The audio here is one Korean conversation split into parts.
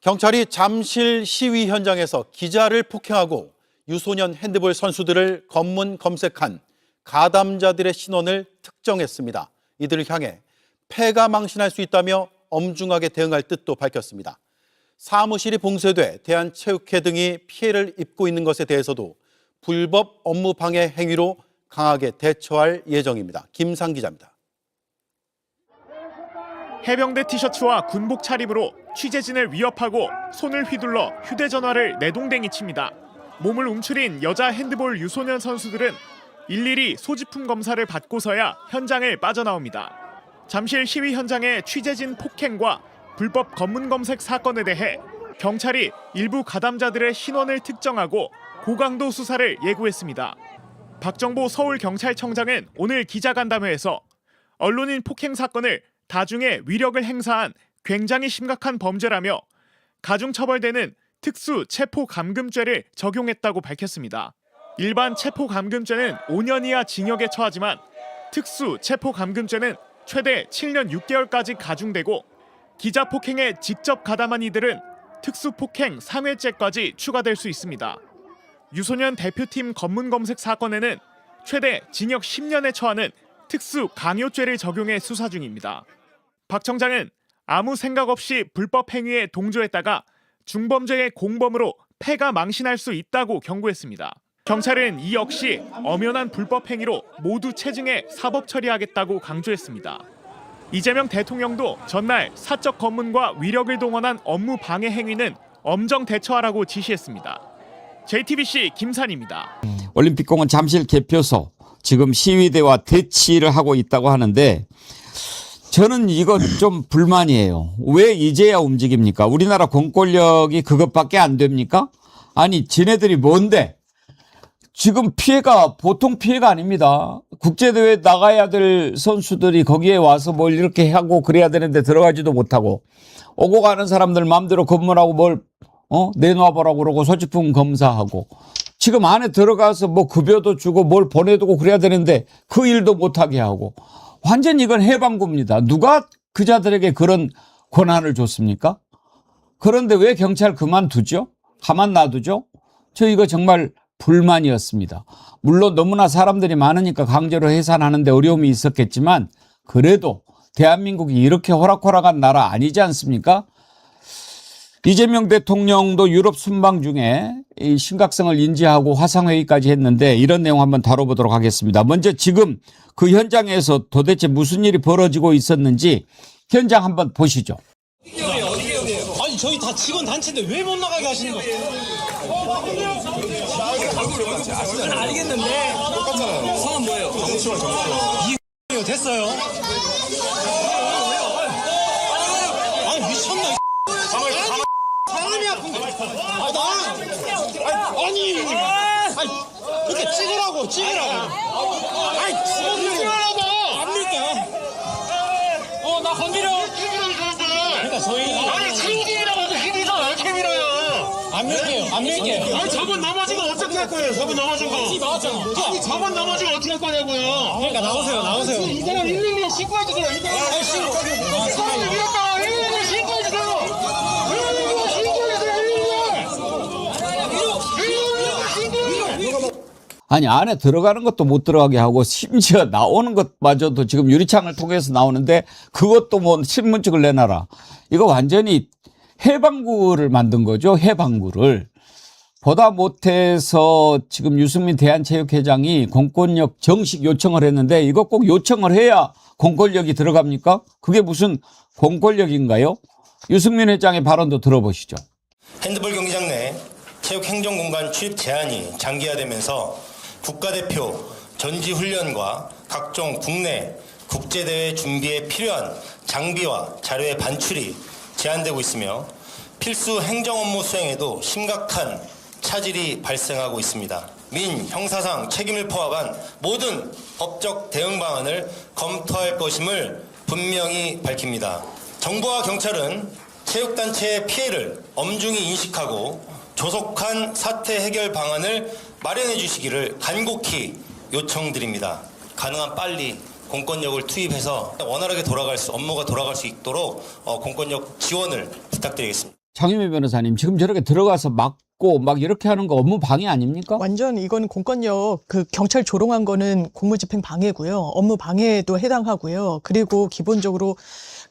경찰이 잠실 시위 현장에서 기자를 폭행하고 유소년 핸드볼 선수들을 검문 검색한 가담자들의 신원을 특정했습니다. 이들을 향해 폐가 망신할 수 있다며 엄중하게 대응할 뜻도 밝혔습니다. 사무실이 봉쇄돼 대한체육회 등이 피해를 입고 있는 것에 대해서도 불법 업무 방해 행위로 강하게 대처할 예정입니다. 김상 기자입니다. 해병대 티셔츠와 군복 차림으로 취재진을 위협하고 손을 휘둘러 휴대전화를 내동댕이 칩니다. 몸을 움츠린 여자 핸드볼 유소년 선수들은 일일이 소지품 검사를 받고서야 현장을 빠져나옵니다. 잠실 시위 현장의 취재진 폭행과 불법 검문 검색 사건에 대해 경찰이 일부 가담자들의 신원을 특정하고 고강도 수사를 예고했습니다. 박정보 서울경찰청장은 오늘 기자간담회에서 언론인 폭행 사건을 다중의 위력을 행사한 굉장히 심각한 범죄라며 가중처벌되는 특수체포감금죄를 적용했다고 밝혔습니다. 일반 체포감금죄는 5년 이하 징역에 처하지만 특수체포감금죄는 최대 7년 6개월까지 가중되고 기자 폭행에 직접 가담한 이들은 특수폭행 상해죄까지 추가될 수 있습니다. 유소년 대표팀 검문검색 사건에는 최대 징역 10년에 처하는 특수강요죄를 적용해 수사 중입니다. 박 청장은 아무 생각 없이 불법 행위에 동조했다가 중범죄의 공범으로 폐가 망신할 수 있다고 경고했습니다. 경찰은 이 역시 엄연한 불법 행위로 모두 체증해 사법 처리하겠다고 강조했습니다. 이재명 대통령도 전날 사적 검문과 위력을 동원한 업무 방해 행위는 엄정 대처하라고 지시했습니다. JTBC 김산입니다. 올림픽공원 잠실 개표소 지금 시위대와 대치를 하고 있다고 하는데 저는 이거 좀 불만이에요. 왜 이제야 움직입니까? 우리나라 공권력이 그것밖에 안 됩니까? 아니 지네들이 뭔데? 지금 피해가 보통 피해가 아닙니다. 국제대회 나가야 될 선수들이 거기에 와서 뭘 이렇게 하고 그래야 되는데 들어가지도 못하고 오고 가는 사람들 마음대로 검문하고 뭘 내놔보라고 그러고 소지품 검사하고 지금 안에 들어가서 뭐 급여도 주고 뭘 보내두고 그래야 되는데 그 일도 못하게 하고 완전히 이건 해방구입니다. 누가 그자들에게 그런 권한을 줬습니까? 그런데 왜 경찰 그만두죠? 가만 놔두죠? 저 이거 정말 불만이었습니다. 물론 너무나 사람들이 많으니까 강제로 해산하는데 어려움이 있었겠지만 그래도 대한민국이 이렇게 호락호락한 나라 아니지 않습니까? 이재명 대통령도 유럽 순방 중에 이 심각성을 인지하고 화상회의까지 했는데 이런 내용 한번 다뤄보도록 하겠습니다. 먼저 지금 그 현장에서 도대체 무슨 일이 벌어지고 있었는지 현장 한번 보시죠. 아니 저희 다 직원 단체인데 왜 못 나가게 하시는 거예요? 알겠는데 똑같잖아요. 성은 뭐예요? 정치원 이 됐어요. 아니 미쳤나? 사람이 아픈데. 아니 이렇게 찍으라고. 아니 찍으라고. 안 밀까? 나 건드려. 그러니까 저희 아니 신기라고 힘이서 왜 이렇게 밀어요? 안 밀게요. 아니 저번 넘어진 거 어떻게 할 거예요? 저번 넘어진 거. 나왔잖아. 아니 저번 넘어진 거 어떻게 할 거냐고요? 그러니까 나오세요. 이 사람 112에 신고해주세요. 이 사람을 밀었다가 112에 신고해주세요. 아니 안에 들어가는 것도 못 들어가게 하고 심지어 나오는 것마저도 지금 유리창을 통해서 나오는데 그것도 뭐 신문증을 내놔라. 이거 완전히 해방구를 만든 거죠. 해방구를. 보다 못해서 지금 유승민 대한체육회장이 공권력 정식 요청을 했는데 이거 꼭 요청을 해야 공권력이 들어갑니까? 그게 무슨 공권력인가요? 유승민 회장의 발언도 들어보시죠. 핸드볼 경기장 내 체육행정공간 출입 제한이 장기화되면서 국가대표 전지훈련과 각종 국내 국제대회 준비에 필요한 장비와 자료의 반출이 제한되고 있으며 필수 행정 업무 수행에도 심각한 차질이 발생하고 있습니다. 민, 형사상 책임을 포함한 모든 법적 대응 방안을 검토할 것임을 분명히 밝힙니다. 정부와 경찰은 체육단체의 피해를 엄중히 인식하고 조속한 사태 해결 방안을 마련해 주시기를 간곡히 요청드립니다. 가능한 빨리 공권력을 투입해서 원활하게 업무가 돌아갈 수 있도록 공권력 지원을 부탁드리겠습니다. 장유미 변호사님, 지금 저렇게 들어가서 막고 막 이렇게 하는 거 업무 방해 아닙니까? 완전 이건 공권력 그 경찰 조롱한 거는 공무집행 방해고요. 업무 방해에도 해당하고요. 그리고 기본적으로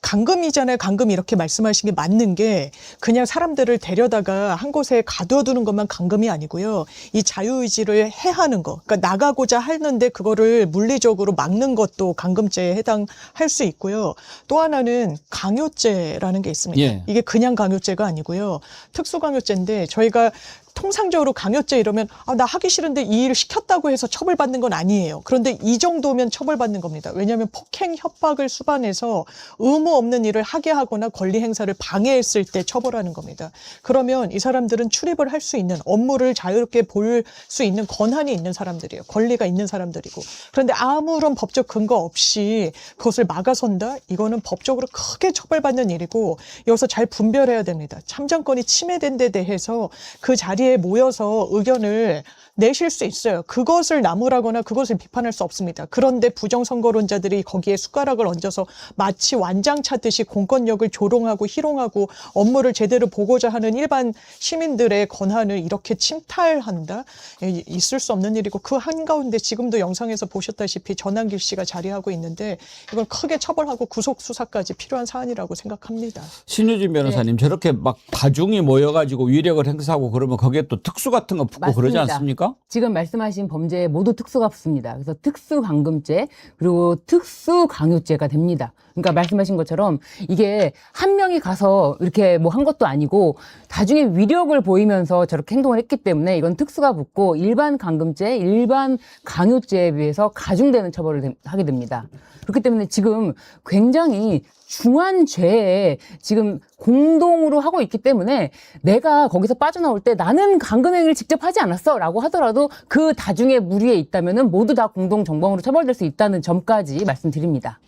감금이잖아요. 감금 이렇게 말씀하신 게 맞는 게 그냥 사람들을 데려다가 한 곳에 가둬두는 것만 감금이 아니고요. 이 자유의지를 해하는 거. 그러니까 나가고자 하는데 그거를 물리적으로 막는 것도 감금죄에 해당할 수 있고요. 또 하나는 강요죄라는 게 있습니다. 예. 이게 그냥 강요죄가 아니고요. 특수강요죄인데 저희가 통상적으로 강요죄 이러면 나 하기 싫은데 이 일을 시켰다고 해서 처벌받는 건 아니에요. 그런데 이 정도면 처벌받는 겁니다. 왜냐하면 폭행, 협박을 수반해서 의무 없는 일을 하게 하거나 권리 행사를 방해했을 때 처벌하는 겁니다. 그러면 이 사람들은 출입을 할 수 있는 업무를 자유롭게 볼 수 있는 권한이 있는 사람들이에요. 권리가 있는 사람들이고. 그런데 아무런 법적 근거 없이 그것을 막아선다? 이거는 법적으로 크게 처벌받는 일이고 여기서 잘 분별해야 됩니다. 참정권이 침해된 데 대해서 그 자리에 모여서 의견을 내실 수 있어요. 그것을 나무라거나 그것을 비판할 수 없습니다. 그런데 부정선거론자들이 거기에 숟가락을 얹어서 마치 완장 차듯이 공권력을 조롱하고 희롱하고 업무를 제대로 보고자 하는 일반 시민들의 권한을 이렇게 침탈한다? 있을 수 없는 일이고 그 한가운데 지금도 영상에서 보셨다시피 전한길 씨가 자리하고 있는데 이건 크게 처벌하고 구속 수사까지 필요한 사안이라고 생각합니다. 신유진 변호사님, 저렇게 막 다중이 모여가지고 위력을 행사하고 그러면 거기에 또 특수 같은 거 붙고 그러지 맞습니다. 않습니까? 지금 말씀하신 범죄에 모두 특수가 붙습니다. 그래서 특수감금죄 그리고 특수강요죄가 됩니다. 그러니까 말씀하신 것처럼 이게 한 명이 가서 이렇게 뭐 한 것도 아니고 다중에 위력을 보이면서 저렇게 행동을 했기 때문에 이건 특수가 붙고 일반 감금죄, 일반 강요죄에 비해서 가중되는 처벌을 하게 됩니다. 그렇기 때문에 지금 굉장히 중한 죄에 지금 공동으로 하고 있기 때문에 내가 거기서 빠져나올 때 나는 감금행위를 직접 하지 않았어 라고 하더라도 그 다중의 무리에 있다면은 모두 다 공동정범으로 처벌될 수 있다는 점까지 말씀드립니다.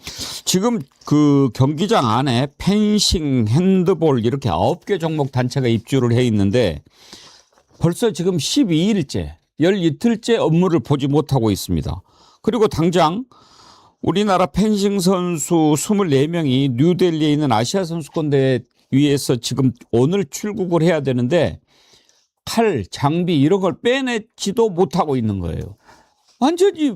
지금 그 경기장 안에 펜싱, 핸드볼 이렇게 9개 종목 단체가 입주를 해 있는데 벌써 지금 12일째, 12일째 업무를 보지 못하고 있습니다. 그리고 당장 우리나라 펜싱 선수 24명이 뉴델리에 있는 아시아 선수권대회 위에서 지금 오늘 출국을 해야 되는데 칼, 장비 이런 걸 빼내지도 못하고 있는 거예요. 완전히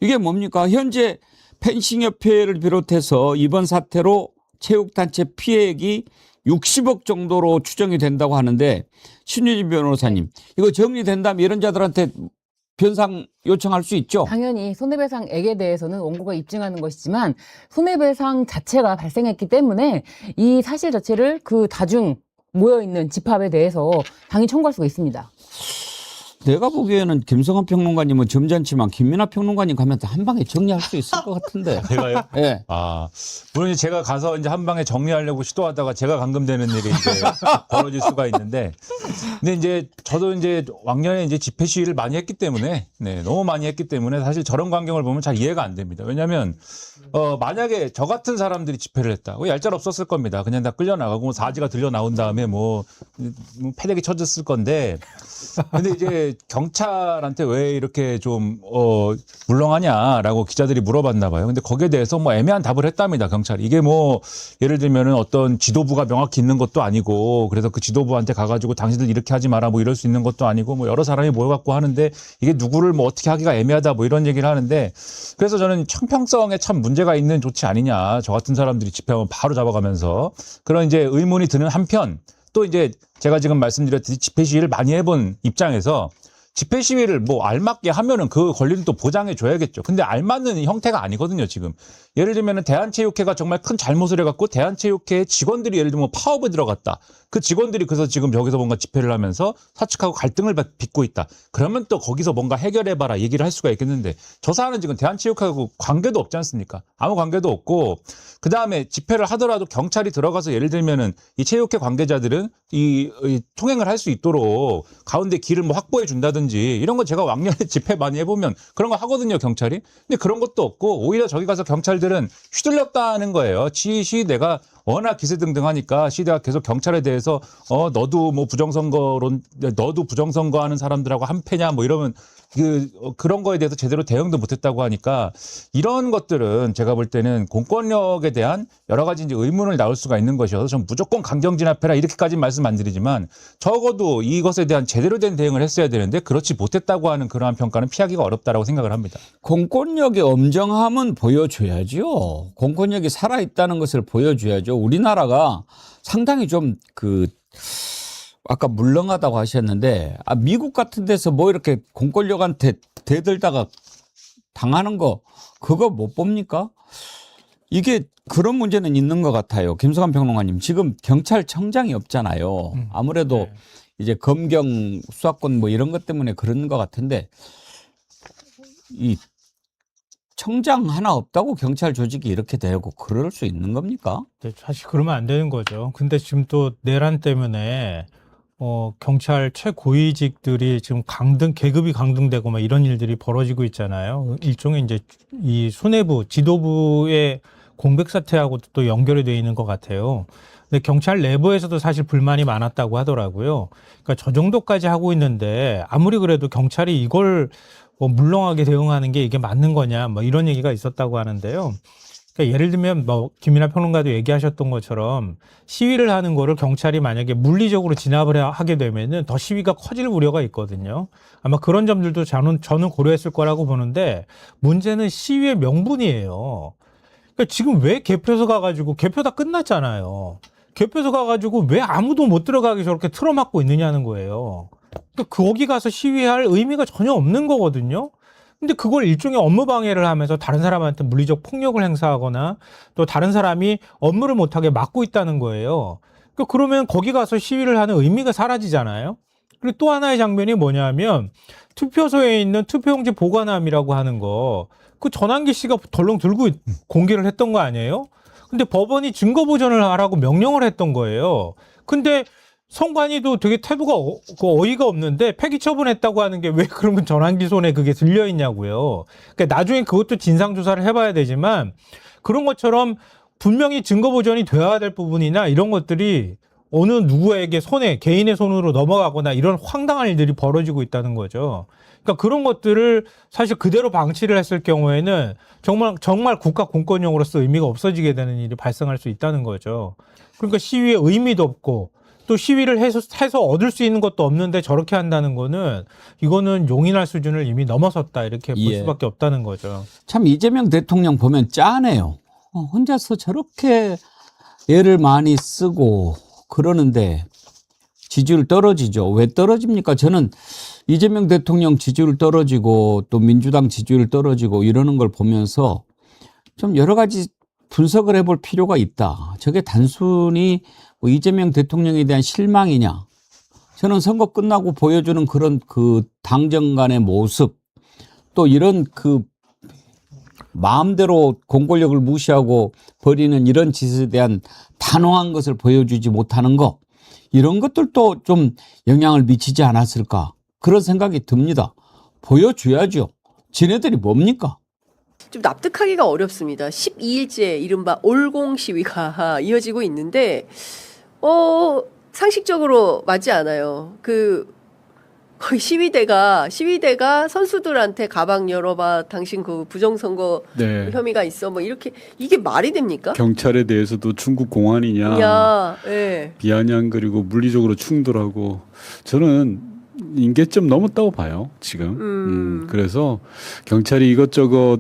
이게 뭡니까? 현재 펜싱협회를 비롯해서 이번 사태로 체육단체 피해액이 60억 정도로 추정이 된다고 하는데 신유진 변호사님, 이거 정리된다면 이런 자들한테 변상 요청할 수 있죠? 당연히 손해배상액에 대해서는 원고가 입증하는 것이지만 손해배상 자체가 발생했기 때문에 이 사실 자체를 그 다중 모여있는 집합에 대해서 당연히 청구할 수가 있습니다. 내가 보기에는 김성환 평론가님은 점잖지만 김민하 평론가님 가면 한 방에 정리할 수 있을 것 같은데. 제가요? 네. 물론 제가 가서 이제 한 방에 정리하려고 시도하다가 제가 감금되는 일이 이제 벌어질 수가 있는데, 근데 이제 저도 이제 왕년에 이제 집회 시위를 많이 했기 때문에, 너무 많이 했기 때문에 사실 저런 광경을 보면 잘 이해가 안 됩니다. 왜냐하면 만약에 저 같은 사람들이 집회를 했다, 얄짤 없었을 겁니다. 그냥 다 끌려 나가고 사지가 들려 나온 다음에 뭐 패대기 쳐졌을 건데, 근데 이제 경찰한테 왜 이렇게 좀 물렁하냐라고 기자들이 물어봤나 봐요. 근데 거기에 대해서 뭐 애매한 답을 했답니다, 경찰이. 이게 뭐 예를 들면은 어떤 지도부가 명확히 있는 것도 아니고, 그래서 그 지도부한테 가가지고 당신들 이렇게 하지 마라 뭐 이럴 수 있는 것도 아니고, 뭐 여러 사람이 모여갖고 하는데 이게 누구를 뭐 어떻게 하기가 애매하다 뭐 이런 얘기를 하는데, 그래서 저는 형평성에 참 문제가 있는 조치 아니냐. 저 같은 사람들이 집회하면 바로 잡아가면서 그런 이제 의문이 드는 한편, 또 이제 제가 지금 말씀드렸듯이 집회 시위를 많이 해본 입장에서 집회 시위를 뭐 알맞게 하면은 그 권리를 또 보장해 줘야겠죠. 근데 알맞는 형태가 아니거든요, 지금. 예를 들면은 대한체육회가 정말 큰 잘못을 해갖고 대한체육회 직원들이 예를 들면 파업에 들어갔다. 그 직원들이 그래서 지금 여기서 뭔가 집회를 하면서 사측하고 갈등을 빚고 있다. 그러면 또 거기서 뭔가 해결해봐라 얘기를 할 수가 있겠는데, 저 사안은 지금 대한체육회하고 관계도 없지 않습니까? 아무 관계도 없고, 그 다음에 집회를 하더라도 경찰이 들어가서 예를 들면은 이 체육회 관계자들은 이 통행을 할 수 있도록 가운데 길을 뭐 확보해 준다든지 이런 거 제가 왕년에 집회 많이 해보면 그런 거 하거든요, 경찰이. 근데 그런 것도 없고 오히려 저기 가서 경찰들은 휘둘렸다는 거예요. 지시 내가 워낙 기세등등하니까 시대가 계속 경찰에 대해서 너도 뭐 너도 부정선거하는 사람들하고 한패냐 뭐 이러면 그런 거에 대해서 제대로 대응도 못했다고 하니까 이런 것들은 제가 볼 때는 공권력에 대한 여러 가지 이제 의문을 낳을 수가 있는 것이어서 전 무조건 강경 진압해라 이렇게까지는 말씀 안 드리지만 적어도 이것에 대한 제대로 된 대응을 했어야 되는데 그렇지 못했다고 하는 그러한 평가는 피하기가 어렵다라고 생각을 합니다. 공권력의 엄정함은 보여줘야죠. 공권력이 살아있다는 것을 보여줘야죠. 우리나라가 상당히 좀 아까 물렁하다고 하셨는데 미국 같은 데서 뭐 이렇게 공권력한테 대들다가 당하는 거 그거 못 봅니까? 이게 그런 문제는 있는 것 같아요. 김성환 평론가님 지금 경찰청장이 없잖아요. 아무래도 이제 검경 수사권 뭐 이런 것 때문에 그런 것 같은데 이 청장 하나 없다고 경찰 조직이 이렇게 되고 그럴 수 있는 겁니까? 네, 사실 그러면 안 되는 거죠. 근데 지금 또 내란 때문에 경찰 최고위직들이 지금 계급이 강등되고 막 이런 일들이 벌어지고 있잖아요. 일종의 이제 이 수뇌부, 지도부의 공백 사태하고도 또 연결이 돼 있는 것 같아요. 근데 경찰 내부에서도 사실 불만이 많았다고 하더라고요. 그러니까 저 정도까지 하고 있는데 아무리 그래도 경찰이 이걸 물렁하게 대응하는 게 이게 맞는 거냐, 뭐 이런 얘기가 있었다고 하는데요. 그러니까 예를 들면 뭐 김이나 평론가도 얘기하셨던 것처럼 시위를 하는 거를 경찰이 만약에 물리적으로 진압을 하게 되면은 더 시위가 커질 우려가 있거든요. 아마 그런 점들도 저는 고려했을 거라고 보는데 문제는 시위의 명분이에요. 그러니까 지금 왜 개표소 가가지고 개표 다 끝났잖아요. 개표소 가가지고 왜 아무도 못 들어가게 저렇게 틀어막고 있느냐는 거예요. 그러니까 거기 가서 시위할 의미가 전혀 없는 거거든요. 근데 그걸 일종의 업무 방해를 하면서 다른 사람한테 물리적 폭력을 행사하거나 또 다른 사람이 업무를 못하게 막고 있다는 거예요. 그러니까 그러면 거기 가서 시위를 하는 의미가 사라지잖아요. 그리고 또 하나의 장면이 뭐냐면 투표소에 있는 투표용지 보관함이라고 하는 거, 그 전환기 씨가 덜렁 들고 공개를 했던 거 아니에요? 근데 법원이 증거 보존을 하라고 명령을 했던 거예요. 근데 선관위도 되게 태도가 어이가 없는데 폐기 처분했다고 하는 게 왜 그러면 전환기 손에 그게 들려 있냐고요. 그러니까 나중에 그것도 진상 조사를 해봐야 되지만 그런 것처럼 분명히 증거 보존이 되어야 될 부분이나 이런 것들이 어느 누구에게 개인의 손으로 넘어가거나 이런 황당한 일들이 벌어지고 있다는 거죠. 그러니까 그런 것들을 사실 그대로 방치를 했을 경우에는 정말 국가 공권력으로서 의미가 없어지게 되는 일이 발생할 수 있다는 거죠. 그러니까 시위의 의미도 없고 또 시위를 해서 얻을 수 있는 것도 없는데 저렇게 한다는 거는 이거는 용인할 수준을 이미 넘어섰다 이렇게 볼 수밖에 없다는 거죠. 참 이재명 대통령 보면 짠해요. 혼자서 저렇게 애를 많이 쓰고 그러는데 지지율 떨어지죠. 왜 떨어집니까? 저는 이재명 대통령 지지율 떨어지고 또 민주당 지지율 떨어지고 이러는 걸 보면서 좀 여러 가지 분석을 해볼 필요가 있다. 저게 단순히 뭐 이재명 대통령에 대한 실망이냐? 저는 선거 끝나고 보여주는 그런 당정 간의 모습, 또 이런 마음대로 공권력을 무시하고 버리는 이런 짓에 대한 단호한 것을 보여주지 못하는 거, 이런 것들도 좀 영향을 미치지 않았을까? 그런 생각이 듭니다. 보여줘야죠. 지네들이 뭡니까? 좀 납득하기가 어렵습니다. 12일째 이른바 올공 시위가 이어지고 있는데 상식적으로 맞지 않아요. 거의 시위대가 선수들한테 가방 열어봐, 당신 그 부정선거 혐의가 있어, 뭐 이렇게, 이게 말이 됩니까? 경찰에 대해서도 중국 공안이냐, 비아냥 그리고 물리적으로 충돌하고, 저는 임계점 넘었다고 봐요 지금. 그래서 경찰이 이것저것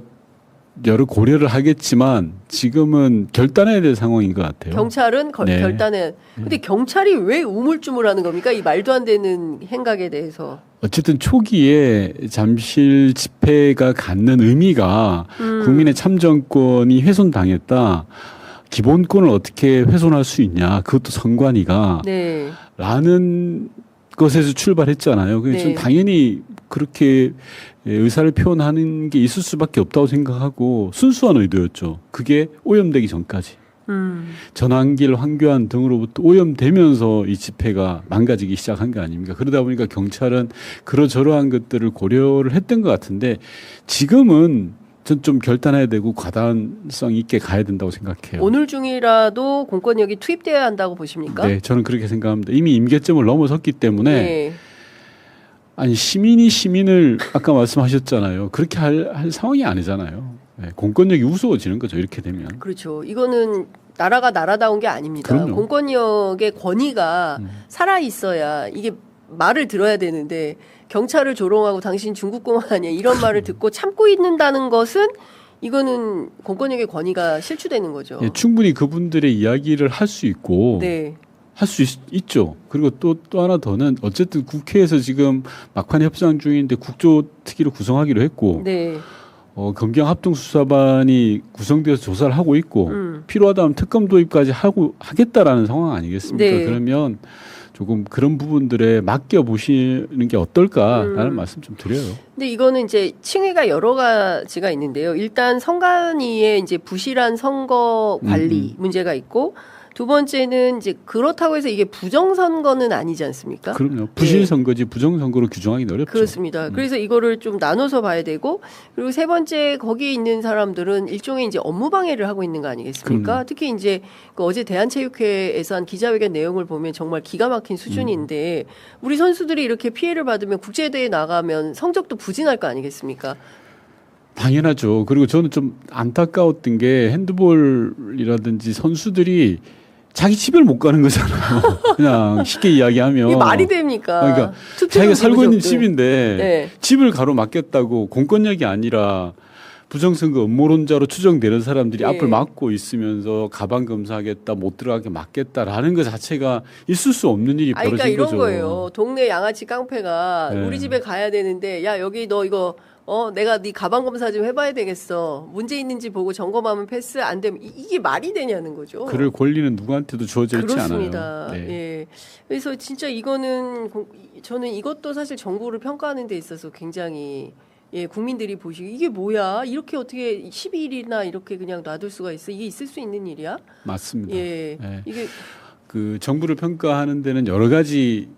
여러 고려를 하겠지만 지금은 결단해야 될 상황인 것 같아요. 경찰은 결단해. 근데 경찰이 왜 우물쭈물하는 겁니까? 이 말도 안 되는 행각에 대해서. 어쨌든 초기에 잠실 집회가 갖는 의미가 국민의 참정권이 훼손당했다. 기본권을 어떻게 훼손할 수 있냐. 그것도 선관위가. 라는 것에서 출발했잖아요. 그래서 저는 당연히 그렇게 의사를 표현하는 게 있을 수밖에 없다고 생각하고 순수한 의도였죠. 그게 오염되기 전까지. 전환길, 황교안 등으로부터 오염되면서 이 집회가 망가지기 시작한 거 아닙니까? 그러다 보니까 경찰은 그러저러한 것들을 고려를 했던 것 같은데 지금은 전 좀 결단해야 되고 과단성 있게 가야 된다고 생각해요. 오늘 중이라도 공권력이 투입돼야 한다고 보십니까? 네, 저는 그렇게 생각합니다. 이미 임계점을 넘어섰기 때문에 네. 아니 시민이 시민을 아까 말씀하셨잖아요. 그렇게 할 상황이 아니잖아요. 네, 공권력이 우스워지는 거죠. 이렇게 되면. 그렇죠. 이거는 나라가 나라다운 게 아닙니다. 그럼요. 공권력의 권위가 살아 있어야 이게 말을 들어야 되는데 경찰을 조롱하고 당신 중국 공안 아니야 이런 말을 듣고 참고 있는다는 것은 이거는 공권력의 권위가 실추되는 거죠. 예, 충분히 그분들의 이야기를 할 수 있고 네. 할 수 있죠. 그리고 또 하나 더는 어쨌든 국회에서 지금 막판 협상 중인데 국조특위를 구성하기로 했고 네. 검경합동수사반이 구성돼서 조사를 하고 있고 필요하다면 특검 도입까지 하겠다라는 상황 아니겠습니까? 네. 그러면 조금 그런 부분들에 맡겨 보시는 게 어떨까라는 말씀 좀 드려요. 근데 이거는 이제 층위가 여러 가지가 있는데요. 일단 선관위의 이제 부실한 선거 관리 문제가 있고 두 번째는 이제 그렇다고 해서 이게 부정선거는 아니지 않습니까? 그럼요. 부실선거지 부정선거로 규정하기는 어렵죠. 그렇습니다. 그래서 이거를 좀 나눠서 봐야 되고 그리고 세 번째 거기에 있는 사람들은 일종의 이제 업무 방해를 하고 있는 거 아니겠습니까? 그럼요. 특히 이제 그 어제 대한체육회에서 한 기자회견 내용을 보면 정말 기가 막힌 수준인데 우리 선수들이 이렇게 피해를 받으면 국제대회 나가면 성적도 부진할 거 아니겠습니까? 당연하죠. 그리고 저는 좀 안타까웠던 게 핸드볼이라든지 선수들이 자기 집을 못 가는 거잖아요. 그냥 쉽게 이야기하면. 이게 말이 됩니까? 그러니까 자기가 살고 있는 집인데 네. 집을 가로막겠다고 공권력이 아니라 부정선거 음모론자로 추정되는 사람들이 네. 앞을 막고 있으면서 가방 검사하겠다, 못 들어가게 막겠다라는 것 자체가 있을 수 없는 일이 벌어진 그러니까 이런 거죠. 거예요. 동네 양아치 깡패가 네. 우리 집에 가야 되는데 야 여기 너 이거 내가 네 가방 검사 좀 해봐야 되겠어. 문제 있는지 보고 점검하면 패스 안 되면 이게 말이 되냐는 거죠. 그럴 권리는 누구한테도 주어져 있지 그렇습니다. 않아요. 네. 예. 그래서 진짜 이거는 저는 이것도 사실 정부를 평가하는 데 있어서 굉장히 국민들이 보시기 이게 뭐야? 이렇게 어떻게 12일이나 이렇게 그냥 놔둘 수가 있어? 이게 있을 수 있는 일이야? 맞습니다. 예. 네. 이게 그 정부를 평가하는 데는 여러 가지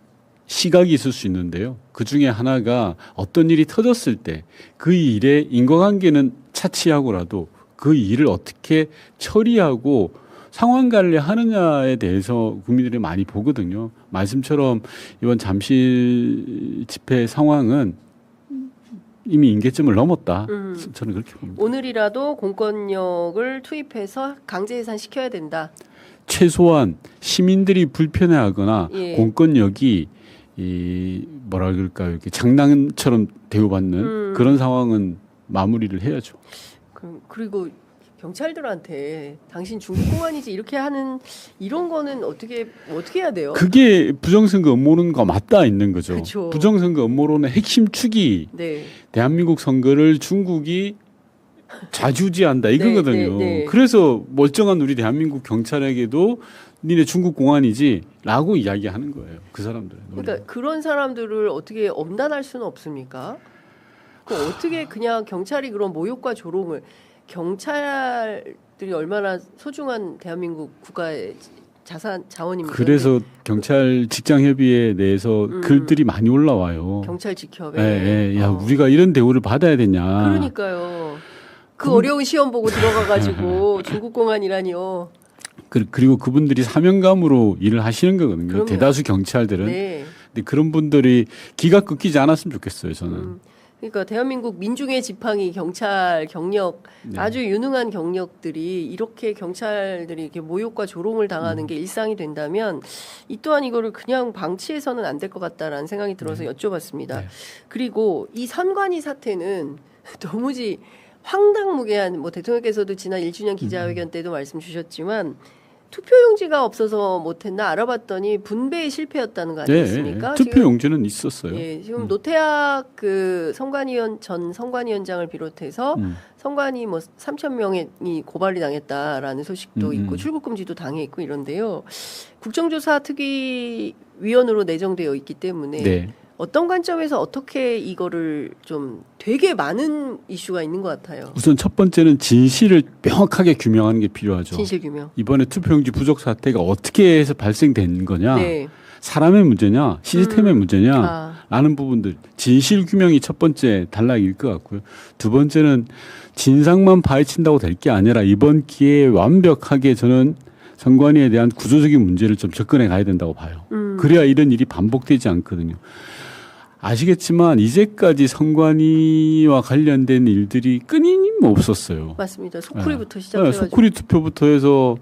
시각이 있을 수 있는데요. 그 중에 하나가 어떤 일이 터졌을 때 그 일의 인과관계는 차치하고라도 그 일을 어떻게 처리하고 상황 관리하느냐에 대해서 국민들이 많이 보거든요. 말씀처럼 이번 잠실 집회 상황은 이미 임계점을 넘었다. 저는 그렇게 봅니다. 오늘이라도 공권력을 투입해서 강제 해산시켜야 된다. 최소한 시민들이 불편해하거나 예. 공권력이 이 뭐라 그럴까요? 이렇게 장난처럼 대우받는 그런 상황은 마무리를 해야죠. 그리고 경찰들한테 당신 중국 공안이지 이렇게 하는 이런 거는 어떻게 해야 돼요? 그게 부정선거 음모론과 맞닿아 있는 거죠. 그쵸. 부정선거 음모론의 핵심 축이 네. 대한민국 선거를 중국이 좌지우지한다 이거거든요. 네. 그래서 멀쩡한 우리 대한민국 경찰에게도 니네 중국 공안이지라고 이야기하는 거예요. 그 사람들은. 그러니까 그런 사람들을 어떻게 엄단할 수는 없습니까? 그 어떻게 그냥 경찰이 그런 모욕과 조롱을 경찰들이 얼마나 소중한 대한민국 국가의 자원입니까? 그래서 경찰 직장협의회에 대해서 글들이 많이 올라와요. 경찰 직협에. 야, 우리가 이런 대우를 받아야 되냐. 그러니까요. 그 어려운 시험 보고 들어가가지고 중국 공안이라니요. 그리고 그분들이 사명감으로 일을 하시는 거거든요. 그럼요. 대다수 경찰들은. 네. 근데 그런 분들이 기가 꺾이지 않았으면 좋겠어요, 저는. 그러니까 대한민국 민중의 지팡이 경찰 경력 아주 유능한 경력들이 이렇게 경찰들이 이렇게 모욕과 조롱을 당하는 게 일상이 된다면 이 또한 이거를 그냥 방치해서는 안 될 것 같다라는 생각이 들어서 여쭤봤습니다. 네. 그리고 이 선관위 사태는 도무지 황당무계한 뭐 대통령께서도 지난 1주년 기자회견 때도 말씀 주셨지만 투표용지가 없어서 못했나 알아봤더니 분배에 실패였다는 거 아니겠습니까? 투표용지는 있었어요. 예, 지금 노태학 그 전 선관위원장을 비롯해서 선관위 뭐 3천 명이 고발이 당했다라는 소식도 있고 출국금지도 당해 있고 이런데요. 국정조사 특위위원으로 내정되어 있기 때문에 네. 어떤 관점에서 어떻게 이거를 좀 되게 많은 이슈가 있는 것 같아요. 우선 첫 번째는 진실을 명확하게 규명하는 게 필요하죠. 진실 규명. 이번에 투표용지 부족 사태가 어떻게 해서 발생된 거냐. 네. 사람의 문제냐, 시스템의 문제냐, 아. 라는 부분들 진실 규명이 첫 번째 단락일 것 같고요. 두 번째는 진상만 파헤친다고 될 게 아니라 이번 기회에 완벽하게 저는 선관위에 대한 구조적인 문제를 좀 접근해 가야 된다고 봐요. 그래야 이런 일이 반복되지 않거든요. 아시겠지만 이제까지 선관위와 관련된 일들이 끊임없었어요. 맞습니다. 소쿠리부터 네. 시작해가지고. 소쿠리 투표부터 해서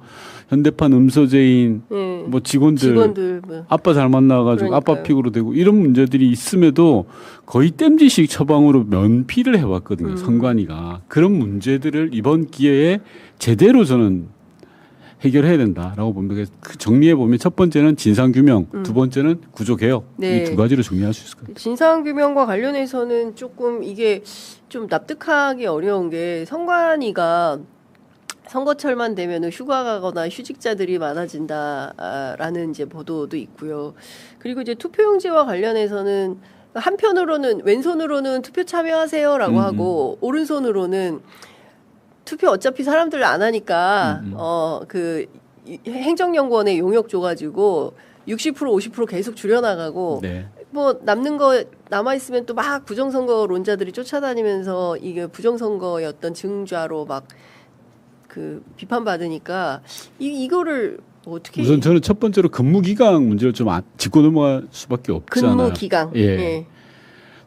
현대판 음서제인 네. 뭐 직원들 뭐. 아빠 잘 만나가지고 아빠 그러니까요. 픽으로 되고 이런 문제들이 있음에도 거의 땜질식 처방으로 면피를 해왔거든요. 선관위가. 그런 문제들을 이번 기회에 제대로 저는 해결해야 된다라고 봅니다. 그래서 정리해 보면 첫 번째는 진상규명, 두 번째는 구조개혁. 네. 이 두 가지로 정리할 수 있을 것 같아요. 진상규명과 관련해서는 조금 이게 좀 납득하기 어려운 게 선관위가 선거철만 되면 휴가 가거나 휴직자들이 많아진다라는 이제 보도도 있고요. 그리고 이제 투표용지와 관련해서는 한편으로는 왼손으로는 투표 참여하세요라고 하고 오른손으로는 투표 어차피 사람들 안 하니까 그 행정연구원에 용역 줘가지고 60% 50% 계속 줄여나가고 네. 뭐 남는 거 남아 있으면 또 막 부정선거론자들이 쫓아다니면서 이게 부정선거의 어떤 증좌로 막 그 비판받으니까 이거를 어떻게 우선 저는 첫 번째로 근무기강 문제를 좀 짚고 넘어갈 수밖에 없잖아요. 근무기강 예.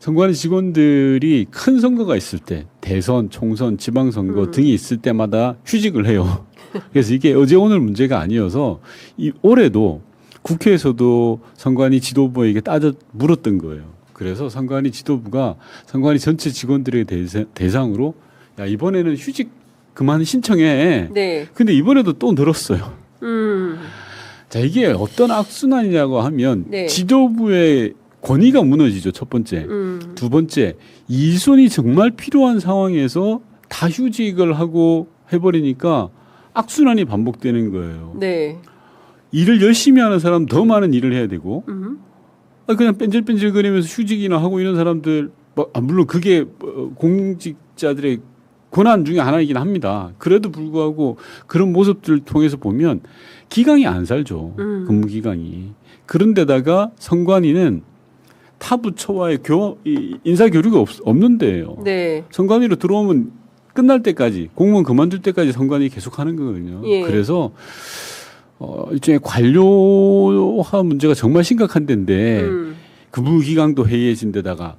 선관위 직원들이 큰 선거가 있을 때 대선, 총선, 지방선거 등이 있을 때마다 휴직을 해요. 그래서 이게 어제 오늘 문제가 아니어서 올해도 국회에서도 선관위 지도부에게 따져 물었던 거예요. 그래서 선관위 지도부가 선관위 전체 직원들의 대상으로 야 이번에는 휴직 그만 신청해. 네. 근데 이번에도 또 늘었어요. 자 이게 어떤 악순환이냐고 하면 네. 지도부의 권위가 무너지죠. 첫 번째. 두 번째, 이손이 정말 필요한 상황에서 다 휴직을 하고 해버리니까 악순환이 반복되는 거예요. 네. 일을 열심히 하는 사람 더 많은 일을 해야 되고 그냥 뺀질뺀질거리면서 휴직이나 하고 이런 사람들 물론 그게 공직자들의 권한 중에 하나이긴 합니다. 그래도 불구하고 그런 모습들을 통해서 보면 기강이 안 살죠. 근무기강이. 그런데다가 선관위는 타 부처와의 인사교류가 없는 데예요. 네. 선관위로 들어오면 끝날 때까지 공무원 그만둘 때까지 선관위 계속 하는 거거든요. 예. 그래서 일종의 관료화 문제가 정말 심각한 데인데 근무기강도 해이해진 데다가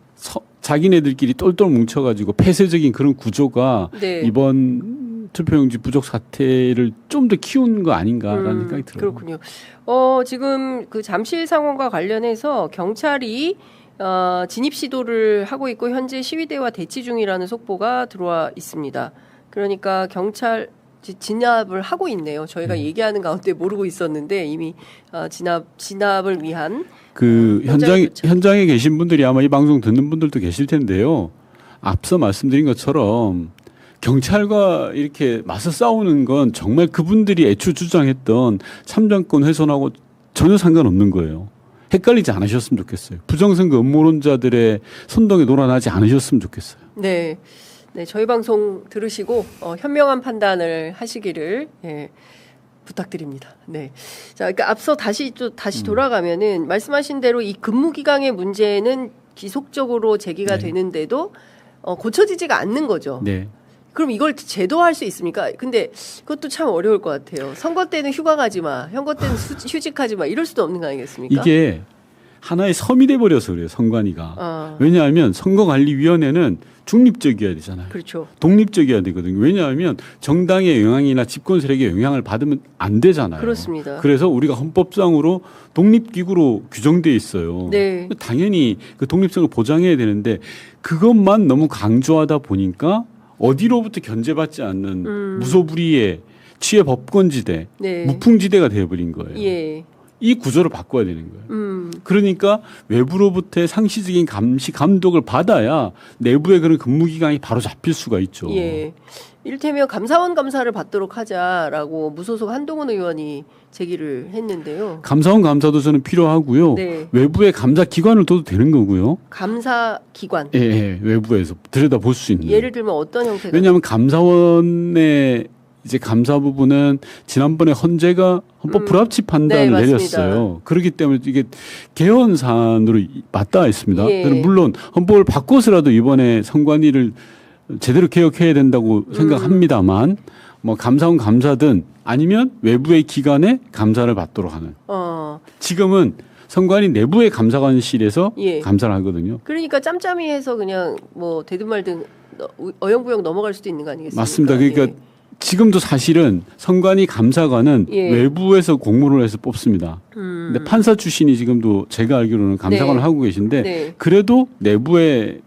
자기네들끼리 똘똘 뭉쳐가지고 폐쇄적인 그런 구조가 네. 이번 투표용지 부족 사태를 좀 더 키운 거 아닌가라는 생각이 들어요. 그렇군요. 지금 그 잠실 상황과 관련해서 경찰이 진입 시도를 하고 있고 현재 시위대와 대치 중이라는 속보가 들어와 있습니다. 그러니까 경찰 진압을 하고 있네요. 저희가 얘기하는 가운데 모르고 있었는데 이미 진압을 위한 현장에 계신 분들이 아마 이 방송 듣는 분들도 계실 텐데요. 앞서 말씀드린 것처럼 경찰과 이렇게 맞서 싸우는 건 정말 그분들이 애초 주장했던 참정권 훼손하고 전혀 상관없는 거예요. 헷갈리지 않으셨으면 좋겠어요. 부정선거 음모론자들의 선동에 놀아나지 않으셨으면 좋겠어요. 네. 네, 저희 방송 들으시고 현명한 판단을 하시기를 부탁드립니다. 네. 자, 그러니까 앞서 다시 돌아가면은 말씀하신 대로 이 근무기강의 문제는 지속적으로 제기가 되는데도 고쳐지지가 않는 거죠. 네. 그럼 이걸 제도화할 수 있습니까? 근데 그것도 참 어려울 것 같아요. 선거 때는 휴가 가지 마, 선거 때는 휴직하지 마, 이럴 수도 없는 거 아니겠습니까? 이게 하나의 섬이 돼버려서 그래요, 선관위가. 왜냐하면 선거관리위원회는 중립적이어야 되잖아요. 그렇죠. 독립적이어야 되거든요. 왜냐하면 정당의 영향이나 집권 세력의 영향을 받으면 안 되잖아요. 그렇습니다. 그래서 우리가 헌법상으로 독립기구로 규정돼 있어요. 네. 당연히 그 독립성을 보장해야 되는데 그것만 너무 강조하다 보니까 어디로부터 견제받지 않는 무소불위의 취해 법권지대, 네. 무풍지대가 되어버린 거예요. 예. 이 구조를 바꿔야 되는 거예요. 그러니까 외부로부터의 상시적인 감시, 감독을 받아야 내부의 그런 근무기강이 바로 잡힐 수가 있죠. 예. 이를테면 감사원 감사를 받도록 하자라고 무소속 한동훈 의원이 제기를 했는데요. 감사원 감사도 저는 필요하고요. 네. 외부의 감사 기관을 둬도 되는 거고요. 감사 기관. 예, 외부에서 들여다볼 수 있는. 예를 들면 어떤 형태가? 왜냐하면 감사원의 이제 감사 부분은 지난번에 헌재가 헌법 불합치 판단을 네, 내렸어요. 그렇기 때문에 이게 개헌 사안으로 맞닿아 있습니다. 예. 물론 헌법을 바꿔서라도 이번에 선관위를 제대로 개혁해야 된다고 생각합니다만 뭐 감사원 감사든 아니면 외부의 기관에 감사를 받도록 하는. 지금은 선관위 내부의 감사관실에서 예. 감사를 하거든요. 그러니까 짬짬이 해서 그냥 뭐 되든 말든 어영부영 넘어갈 수도 있는 거 아니겠습니까? 맞습니다. 그러니까 예. 지금도 사실은 선관위 감사관은 예. 외부에서 공모를 해서 뽑습니다. 근데 판사 출신이 지금도 제가 알기로는 감사관을 네. 하고 계신데 네. 그래도 내부에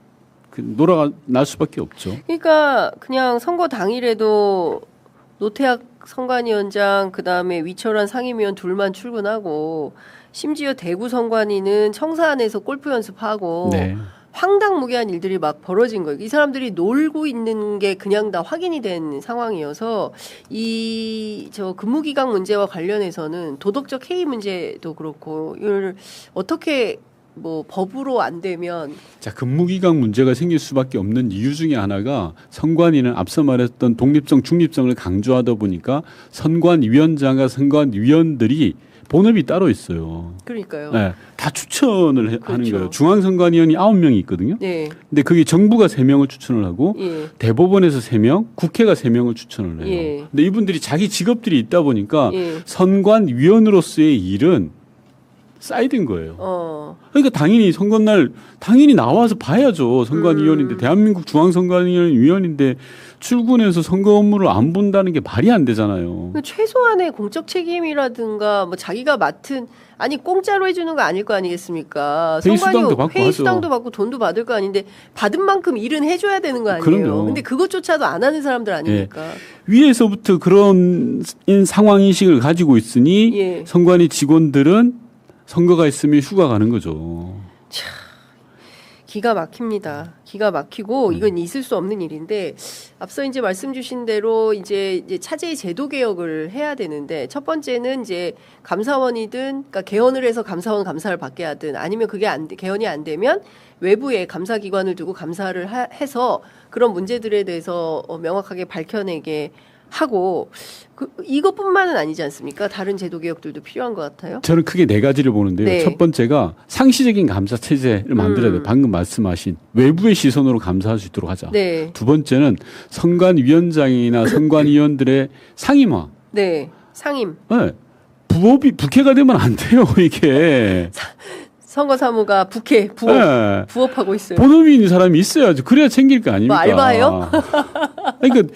노라가 날 수밖에 없죠. 그러니까 그냥 선거 당일에도 노태학 선관위원장 그다음에 위철한 상임위원 둘만 출근하고 심지어 대구 선관위는 청사안에서 골프 연습하고 네. 황당무계한 일들이 막 벌어진 거예요. 이 사람들이 놀고 있는 게 그냥 다 확인이 된 상황이어서 이 저 근무기각 문제와 관련해서는 도덕적 해이 문제도 그렇고 이걸 어떻게 뭐 법으로 안 되면 자, 근무기각 문제가 생길 수밖에 없는 이유 중에 하나가 선관위는 앞서 말했던 독립성, 중립성을 강조하다 보니까 선관위원장과 선관위원들이 본업이 따로 있어요. 그러니까요. 네, 다 추천을 하는 그렇죠. 거예요. 중앙선관위원이 9명이 있거든요. 네. 근데 그게 정부가 3명을 추천을 하고 예. 대법원에서 3명, 국회가 3명을 추천을 해요. 예. 근데 이분들이 자기 직업들이 있다 보니까 예. 선관위원으로서의 일은 쌓이는 거예요. 그러니까 당연히 선거날 당연히 나와서 봐야죠. 선관위원인데 대한민국 중앙선관위원인데 출근해서 선거 업무를 안 본다는 게 말이 안 되잖아요. 최소한의 공적 책임이라든가 뭐 자기가 맡은 아니 공짜로 해주는 거 아닐 거 아니겠습니까? 회의 수당도 받고 회의 하죠. 수당도 받고 돈도 받을 거 아닌데 받은 만큼 일은 해줘야 되는 거 아니에요? 그럼요. 근데 그것조차도 안 하는 사람들 아닙니까? 위에서부터 그런 상황 인식을 가지고 있으니 예. 선관위 직원들은 선거가 있으면 휴가 가는 거죠. 기가 막힙니다. 기가 막히고 이건 있을 수 없는 일인데 앞서 이제 말씀 주신 대로 이제 차제의 제도 개혁을 해야 되는데 첫 번째는 이제 감사원이든 그러니까 개헌을 해서 감사원 감사를 받게 하든 아니면 그게 개헌이 안 되면 외부에 감사기관을 두고 감사를 해서 그런 문제들에 대해서 명확하게 밝혀내게 하고 이것뿐만은 아니지 않습니까? 다른 제도 개혁들도 필요한 것 같아요. 저는 크게 4가지를 보는데요. 네. 첫 번째가 상시적인 감사 체제를 만들어야 돼요. 방금 말씀하신 외부의 시선으로 감사할 수 있도록 하자. 네. 두 번째는 선관위원장이나 선관위원들의 상임화. 네. 상임. 네. 부업이 부캐가 되면 안 돼요. 이게. 선거사무가 부캐, 네. 부업하고 있어요. 본업이 있는 사람이 있어야죠. 그래야 챙길 거 아닙니까? 뭐 알바예요? 그러니까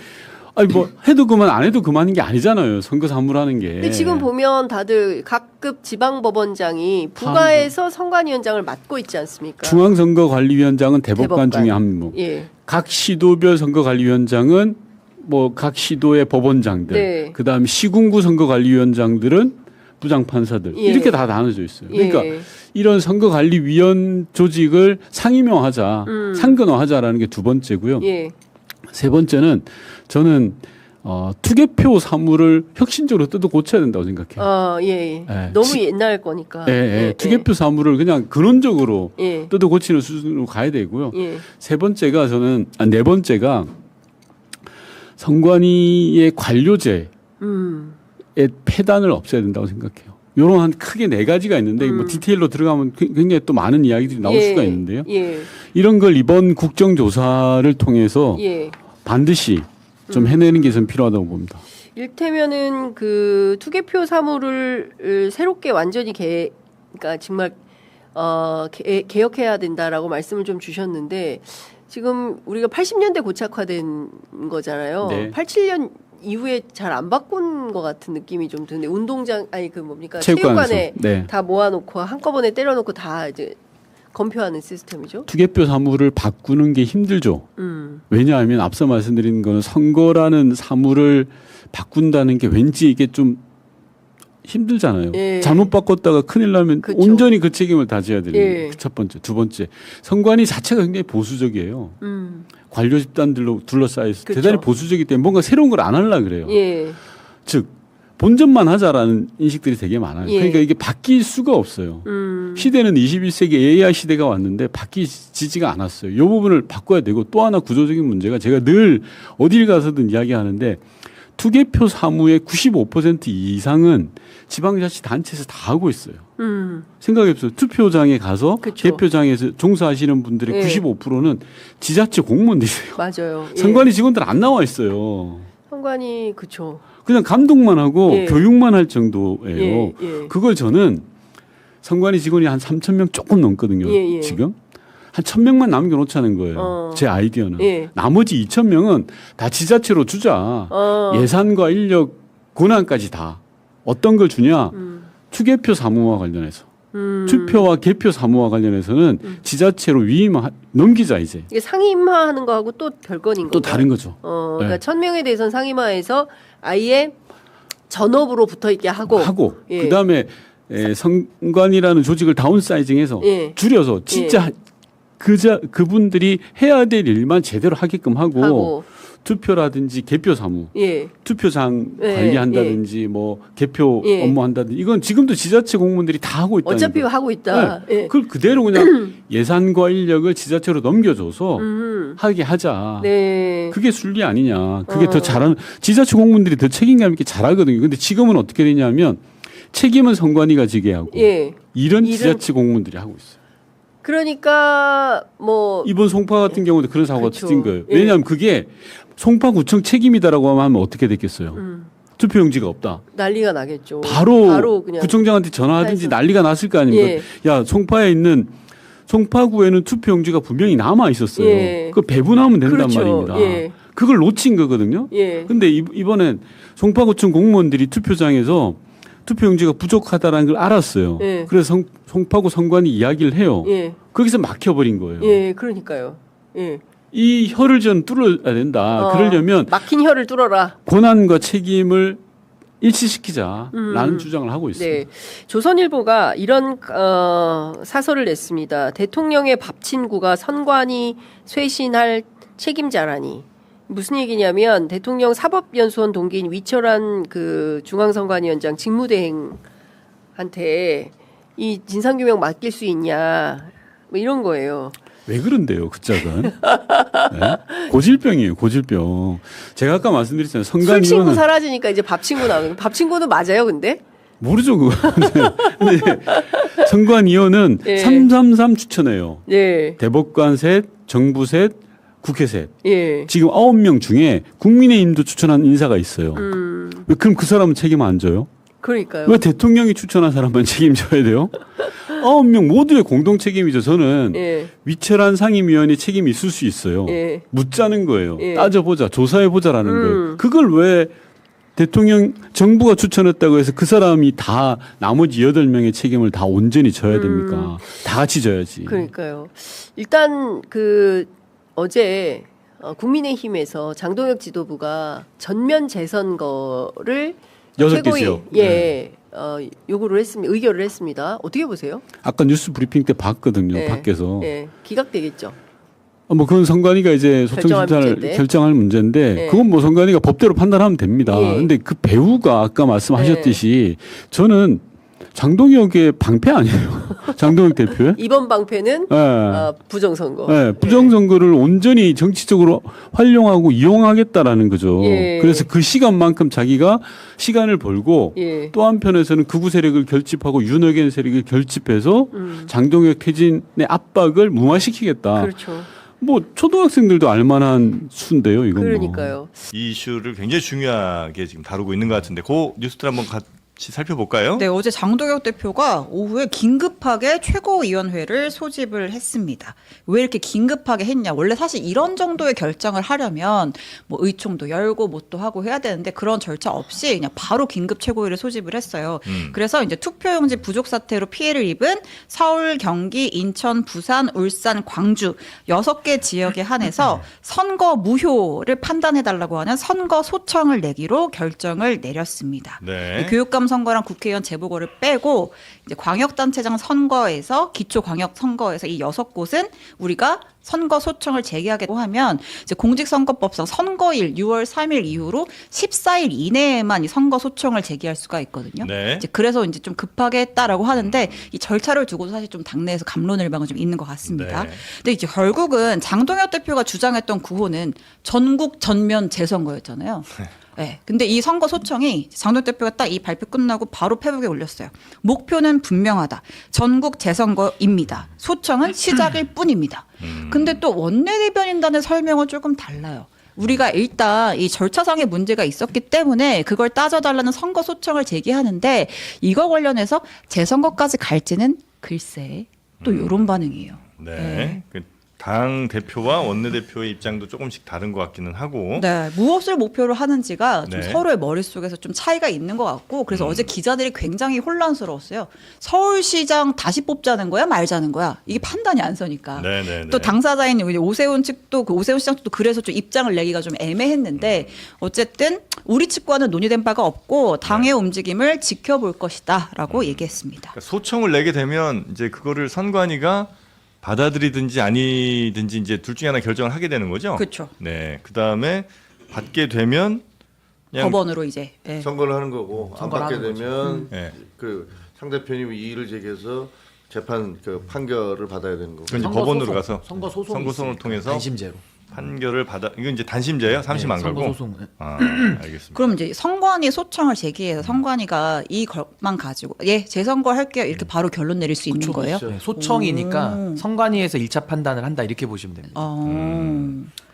아니 뭐 해도 그만 안 해도 그만인 게 아니잖아요. 선거 사무라는 게. 근데 지금 보면 다들 각급 지방법원장이 부가에서 선관위원장을 맡고 있지 않습니까? 중앙선거관리위원장은 대법관 중에 한 명. 예. 각 시도별 선거관리위원장은 뭐 각 시도의 법원장들. 네. 그다음에 시군구 선거관리위원장들은 부장판사들. 예. 이렇게 다 나눠져 있어요. 그러니까 예. 이런 선거관리위원 조직을 상임화하자, 상근화하자라는 게 두 번째고요. 예. 세 번째는 저는 투개표 사무를 혁신적으로 뜯어 고쳐야 된다고 생각해요. 예. 예. 너무 옛날 거니까. 투개표 사무를 그냥 근원적으로 예. 뜯어 고치는 수준으로 가야 되고요. 예. 네 번째가 선관위의 관료제의 폐단을 없애야 된다고 생각해요. 요런 한 크게 4가지가 있는데 뭐 디테일로 들어가면 굉장히 또 많은 이야기들이 나올 수가 있는데요. 예. 이런 걸 이번 국정조사를 통해서 예. 반드시 좀 해내는 게 좀 필요하다고 봅니다. 일테면은 그 투개표 사무를 새롭게 완전히 그러니까 정말 개혁해야 된다라고 말씀을 좀 주셨는데 지금 우리가 80년대 고착화된 거잖아요. 네. 87년 이후에 잘 안 바꾼 것 같은 느낌이 좀 드는데 운동장 아니 그 뭡니까 체육관에서. 체육관에 네. 다 모아놓고 한꺼번에 때려놓고 다 이제 검표하는 시스템이죠. 투개표 사무를 바꾸는 게 힘들죠. 왜냐하면 앞서 말씀드린 거는 선거라는 사무를 바꾼다는 게 왠지 이게 좀 힘들잖아요. 예. 잘못 바꿨다가 큰일 나면 그쵸. 온전히 그 책임을 다져야 되는 예. 게 첫 번째. 두 번째, 선관위 자체가 굉장히 보수적이에요. 관료 집단들로 둘러싸여서 그쵸. 대단히 보수적이기 때문에 뭔가 새로운 걸 안 하려고 그래요. 예. 즉 본전만 하자라는 인식들이 되게 많아요. 예. 그러니까 이게 바뀔 수가 없어요. 시대는 21세기 AI 시대가 왔는데 바뀌지가 않았어요. 이 부분을 바꿔야 되고 또 하나 구조적인 문제가 제가 늘 어딜 가서든 이야기하는데 투개표 사무의 95% 이상은 지방자치단체에서 다 하고 있어요. 생각해보세요. 투표장에 가서 그쵸. 개표장에서 종사하시는 분들의 예. 95%는 지자체 공무원들이세요. 맞아요. 예. 선관위 직원들 안 나와 있어요. 선관위 그쵸. 그냥 감독만 하고 예. 교육만 할 정도예요. 예, 예. 그걸 저는 선관위 직원이 한 3,000명 조금 넘거든요. 예, 예. 지금 한 1,000명만 남겨놓자는 거예요. 제 아이디어는. 예. 나머지 2,000명은 다 지자체로 주자. 예산과 인력, 권한까지 다 어떤 걸 주냐? 투개표 사무와 관련해서. 투표와 개표 사무와 관련해서는 지자체로 넘기자 이제. 이게 상임화하는 거하고 또 별건인 또 건가요? 다른 거죠. 그러니까 네. 1,000명에 대해서는 상임화해서 아예 전업으로 붙어 있게 하고. 예. 그다음에 선관위라는 조직을 다운사이징해서 예. 줄여서 진짜 그분들이 해야 될 일만 제대로 하게끔 하고 투표라든지 개표 사무, 예. 투표장 예, 관리한다든지 뭐 개표 예. 업무한다든지 이건 지금도 지자체 공무원들이 다 하고 있다. 어차피 하고 있다. 네. 예. 그걸 그대로 그냥 예산과 인력을 지자체로 넘겨줘서 하게 하자. 네. 그게 순리 아니냐. 그게 더 잘하는 지자체 공무원들이 더 책임감 있게 잘하거든요. 근데 지금은 어떻게 되냐면 책임은 선관위가 지게 하고 예. 이런 일은- 지자체 공무원들이 하고 있어요. 그러니까 뭐 이번 송파 같은 경우도 그런 사고가 그렇죠. 터진 거예요. 예. 왜냐하면 그게 송파구청 책임이다라고 하면 어떻게 됐겠어요. 투표용지가 없다. 난리가 나겠죠. 바로 그냥 구청장한테 전화하든지 해서. 난리가 났을 거 아닙니까. 예. 야, 송파에 있는 송파구에는 투표용지가 분명히 남아 있었어요. 예. 그거 배분하면 된단 그렇죠. 말입니다. 예. 그걸 놓친 거거든요. 예. 근데 이번엔 송파구청 공무원들이 투표장에서 투표용지가 부족하다는 걸 알았어요. 예. 그래서 송파구 선관위 이야기를 해요. 예. 거기서 막혀버린 거예요. 예, 그러니까요. 예. 이 혀를 좀 뚫어야 된다. 그러려면 막힌 혀를 뚫어라. 권한과 책임을 일치시키자라는 주장을 하고 있습니다. 네. 조선일보가 이런 사설을 냈습니다. 대통령의 밥 친구가 선관위 쇄신할 책임자라니. 무슨 얘기냐면 대통령 사법연수원 동기인 위철한 그 중앙선관위원장 직무대행한테 이 진상규명 맡길 수 있냐 뭐 이런 거예요. 왜 그런데요, 그 짝은? 네? 고질병이에요, 고질병. 제가 아까 말씀드렸잖아요. 술 친구 선관위원은 사라지니까 이제 밥 친구 나오는. 밥 친구는 맞아요, 근데? 모르죠, 그거. 근데 선관위원은 예. 333 추천해요. 예. 대법관 셋, 정부 셋, 국회 셋. 예. 지금 9명 중에 국민의힘도 추천한 인사가 있어요. 왜 그럼 그 사람은 책임 안 져요? 그러니까요. 왜 대통령이 추천한 사람만 책임져야 돼요? 9명 모두의 공동 책임이죠. 저는 예. 위철한 상임위원의 책임이 있을 수 있어요. 예. 묻자는 거예요. 예. 따져보자, 조사해보자라는 거예요. 그걸 왜 대통령, 정부가 추천했다고 해서 그 사람이 다 나머지 8명의 책임을 다 온전히 져야 됩니까? 다 같이 져야지. 그러니까요. 일단 그 어제 국민의힘에서 장동혁 지도부가 전면 재선거를 6개 최고위 지역. 예 요구를 했습니다. 의결을 했습니다. 어떻게 보세요? 아까 뉴스 브리핑 때 봤거든요. 예. 밖에서. 예, 기각되겠죠. 뭐 그건 선관위가 이제 결정할 소청심사를 문제인데. 결정할 문제인데 예. 그건 뭐 선관위가 법대로 판단하면 됩니다. 예. 근데 그 배우가 아까 말씀하셨듯이 저는 장동혁의 방패 아니에요. 장동혁 대표의? 이번 방패는 예. 부정선거. 네, 부정선거를 온전히 정치적으로 활용하고 이용하겠다라는 거죠. 예. 그래서 그 시간만큼 자기가 시간을 벌고 예. 또 한편에서는 극우 세력을 결집하고 윤핵관 세력을 결집해서 장동혁 퇴진의 압박을 무마시키겠다. 그렇죠. 뭐 초등학생들도 알만한 수인데요, 이건. 그러니까요. 이 이슈를 굉장히 중요하게 지금 다루고 있는 것 같은데 그 뉴스들 한번 같이 살펴볼까요? 네, 어제 장동혁 대표가 오후에 긴급하게 최고위원회를 소집을 했습니다. 왜 이렇게 긴급하게 했냐? 원래 사실 이런 정도의 결정을 하려면 뭐 의총도 열고 뭣도 하고 해야 되는데 그런 절차 없이 그냥 바로 긴급 최고위를 소집을 했어요. 그래서 이제 투표용지 부족 사태로 피해를 입은 서울, 경기, 인천, 부산, 울산, 광주 6개 지역에 한해서 선거 무효를 판단해달라고 하는 선거 소청을 내기로 결정을 내렸습니다. 네. 교육감 선거랑 국회의원 재보궐을 빼고 이제 광역단체장 선거에서 기초광역 선거에서 이 6곳은 우리가 선거 소청을 제기하겠다고 하면 이제 공직선거법상 선거일 6월 3일 이후로 14일 이내에만 이 선거 소청을 제기할 수가 있거든요. 네. 이제 그래서 이제 좀 급하게 했다라고 하는데 이 절차를 두고도 사실 좀 당내에서 갑론을박은 좀 있는 것 같습니다. 네. 근데 이제 결국은 장동혁 대표가 주장했던 구호는 전국 전면 재선거였잖아요. 네. 근데 이 선거 소청이 장동혁 대표가 딱 이 발표 끝나고 바로 페북에 올렸어요. 목표는 분명하다. 전국 재선거입니다. 소청은 시작일 뿐입니다. 근데 또 원내대변인단의 설명은 조금 달라요. 우리가 일단 이 절차상의 문제가 있었기 때문에 그걸 따져달라는 선거 소청을 제기하는데 이거 관련해서 재선거까지 갈지는 글쎄 또 이런 반응이에요. 네. 그 당 대표와 원내대표의 입장도 조금씩 다른 것 같기는 하고. 네, 무엇을 목표로 하는지가 좀 네. 서로의 머릿속에서 좀 차이가 있는 것 같고 그래서 어제 기자들이 굉장히 혼란스러웠어요. 서울시장 다시 뽑자는 거야 말자는 거야 이게 판단이 안 서니까. 네네네. 또 당사자인 오세훈 측도 그 오세훈 시장 측도 그래서 좀 입장을 내기가 좀 애매했는데 어쨌든 우리 측과는 논의된 바가 없고 당의 움직임을 지켜볼 것이다라고 얘기했습니다. 그러니까 소청을 내게 되면 이제 그거를 선관위가 받아들이든지 아니든지 이제 둘 중에 하나 결정을 하게 되는 거죠. 그렇죠. 네. 그 다음에 받게 되면 그냥 법원으로 이제 예. 선거를 하는 거고 안 받게 되면 네. 그 상대편이 이의를 제기해서 재판 그 판결을 받아야 되는 거고. 그건 이제 법원으로 가서 선거 소송을 통해서 단심제로. 판결을 받아. 이건 이제 단심제예요. 30 안 가고. 선거 소송. 아, 알겠습니다. 그럼 이제 선관위 소청을 제기해서 선관위가 이 것만 가지고 예 재선거 할게요 이렇게 바로 결론 내릴 수 있는 거예요? 네, 소청이니까 오. 선관위에서 1차 판단을 한다 이렇게 보시면 됩니다.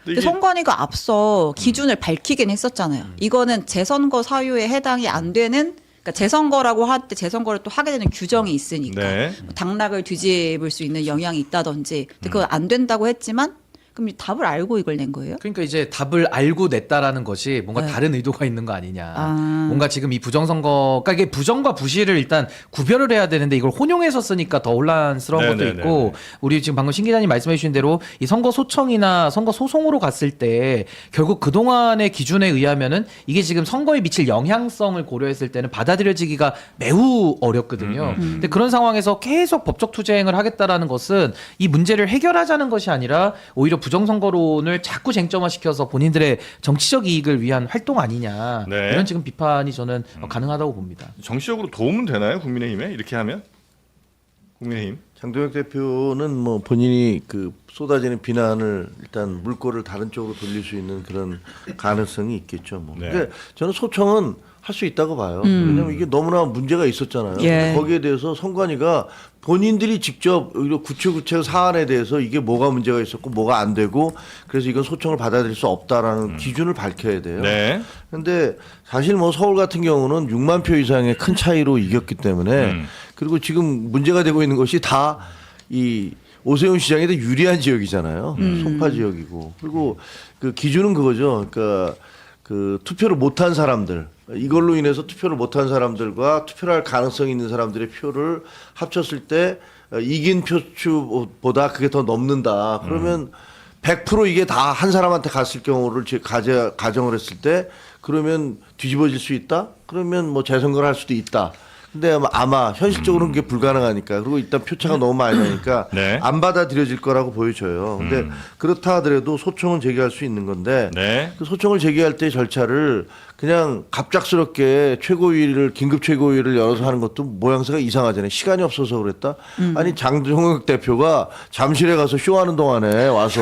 근데 선관위가 앞서 기준을 밝히긴 했었잖아요. 이거는 재선거 사유에 해당이 안 되는 그러니까 재선거라고 할 때 재선거를 또 하게 되는 규정이 있으니까 네. 당락을 뒤집을 수 있는 영향이 있다든지 근데 그거 안 된다고 했지만 그럼 답을 알고 이걸 낸 거예요? 그러니까 이제 답을 알고 냈다라는 것이 뭔가 네. 다른 의도가 있는 거 아니냐. 아. 뭔가 지금 이 부정선거, 그러니까 이게 부정과 부실을 일단 구별을 해야 되는데 이걸 혼용해서 쓰니까 더 혼란스러운 것도 네네네네. 있고 우리 지금 방금 신 기자님 말씀해 주신 대로 이 선거 소청이나 선거 소송으로 갔을 때 결국 그동안의 기준에 의하면은 이게 지금 선거에 미칠 영향성을 고려했을 때는 받아들여지기가 매우 어렵거든요. 근데 그런 상황에서 계속 법적 투쟁을 하겠다라는 것은 이 문제를 해결하자는 것이 아니라 오히려 부정선거론을 자꾸 쟁점화시켜서 본인들의 정치적 이익을 위한 활동 아니냐. 네. 이런 지금 비판이 저는 가능하다고 봅니다. 정치적으로 도움은 되나요? 국민의힘에 이렇게 하면? 국민의힘. 장동혁 대표는 뭐 본인이 그 쏟아지는 비난을 일단 물꼬를 다른 쪽으로 돌릴 수 있는 그런 가능성이 있겠죠. 뭐. 네. 근데 저는 소청은 할 수 있다고 봐요. 왜냐하면 이게 너무나 문제가 있었잖아요. 예. 거기에 대해서 선관위가 본인들이 직접 구체구체 사안에 대해서 이게 뭐가 문제가 있었고 뭐가 안 되고 그래서 이건 소청을 받아들일 수 없다라는 기준을 밝혀야 돼요. 네. 근데 사실 뭐 서울 같은 경우는 6만 표 이상의 큰 차이로 이겼기 때문에 그리고 지금 문제가 되고 있는 것이 다 이 오세훈 시장에 더 유리한 지역이잖아요. 송파 지역이고. 그리고 그 기준은 그거죠. 그러니까 그 투표를 못한 사람들 이걸로 인해서 투표를 못한 사람들과 투표를 할 가능성이 있는 사람들의 표를 합쳤을 때 이긴 표수보다 그게 더 넘는다. 그러면 100% 이게 다 한 사람한테 갔을 경우를 가정을 했을 때 그러면 뒤집어질 수 있다? 그러면 뭐 재선거를 할 수도 있다. 근데 아마 현실적으로는 그게 불가능하니까 그리고 일단 표차가 너무 많이 나니까 네. 안 받아들여질 거라고 보여져요. 근데 그렇다 하더라도 소청은 제기할 수 있는 건데 네. 그 소청을 제기할 때 절차를 그냥 갑작스럽게 최고위를 긴급 최고위를 열어서 하는 것도 모양새가 이상하잖아요. 시간이 없어서 그랬다. 아니 장동혁 대표가 잠실에 가서 쇼하는 동안에 와서